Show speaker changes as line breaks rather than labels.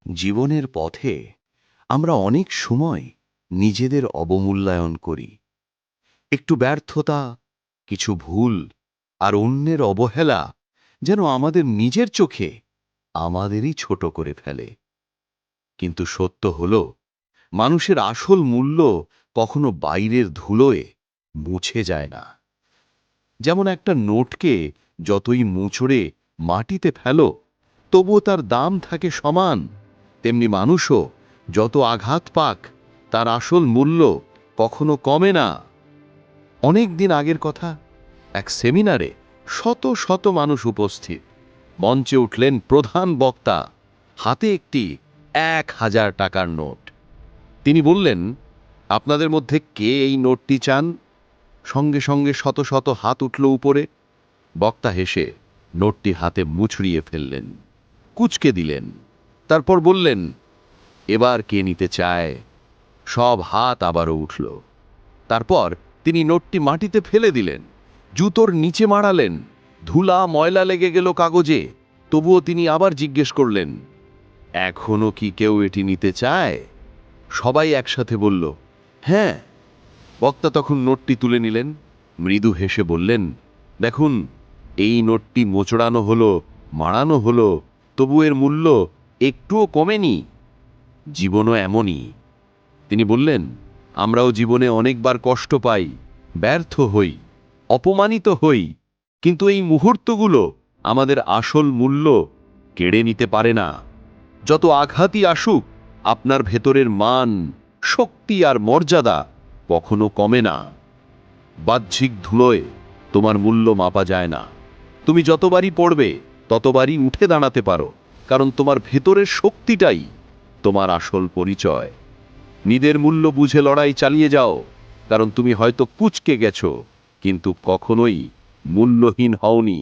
জীবনের পথে আমরা অনেক সময় নিজেদের অবমূল্যায়ন করি। একটু ব্যর্থতা, কিছু ভুল আর অন্যের অবহেলা যেন আমাদের নিজের চোখে আমাদেরই ছোট করে ফেলে। কিন্তু সত্য হল, মানুষের আসল মূল্য কখনো বাইরের ধুলোয় মুছে যায় না। যেমন একটা নোটকে যতই মুচড়ে মাটিতে ফেলো, তবুও তার দাম থাকে সমান, তেমনি মানুষও যত আঘাত পাক তার আসল মূল্য কখনো কমে না। অনেক দিন আগের কথা, এক সেমিনারে শত শত মানুষ উপস্থিত। মঞ্চে উঠলেন প্রধান বক্তা, হাতে একটি ১,০০০ টাকার নোট। তিনি বললেন, আপনাদের মধ্যে কে এই নোটটি চান? সঙ্গে সঙ্গে শত শত হাত উঠল উপরে। বক্তা হেসে নোটটি হাতে মুচড়িয়ে ফেললেন, কুঁচকে দিলেন। তারপর বললেন, এবার কে নিতে চায়? সব হাত আবারও উঠল। তারপর তিনি নোটটি মাটিতে ফেলে দিলেন, জুতোর নিচে মারালেন। ধুলা ময়লা লেগে গেল কাগজে। তবুও তিনি আবার জিজ্ঞেস করলেন, এখনো কি কেউ এটি নিতে চায়? সবাই একসাথে বলল, হ্যাঁ। বক্তা তখন নোটটি তুলে নিলেন, মৃদু হেসে বললেন, দেখুন, এই নোটটি মোচড়ানো হলো, মাড়ানো হলো, তবু এর মূল্য একটুও কমেনি। জীবনও এমনই। তিনি বললেন, আমরাও জীবনে অনেকবার কষ্ট পাই, ব্যর্থ হই, অপমানিত হই, কিন্তু এই মুহূর্তগুলো আমাদের আসল মূল্য কেড়ে নিতে পারে না। যত আঘাতই আসুক, আপনার ভেতরের মান, শক্তি আর মর্যাদা কখনো কমে না। বাহ্যিক ধুলোয় তোমার মূল্য মাপা যায় না। তুমি যতবারই পড়বে ততবারই উঠে দাঁড়াতে পারো, কারণ তোমার ভেতরের শক্তিটাই তোমার আসল পরিচয়। নিজের মূল্য বুঝে লড়াই চালিয়ে যাও, কারণ তুমি হয়তো কুঁচকে গেছো, কিন্তু কখনোই মূল্যহীন হওনি।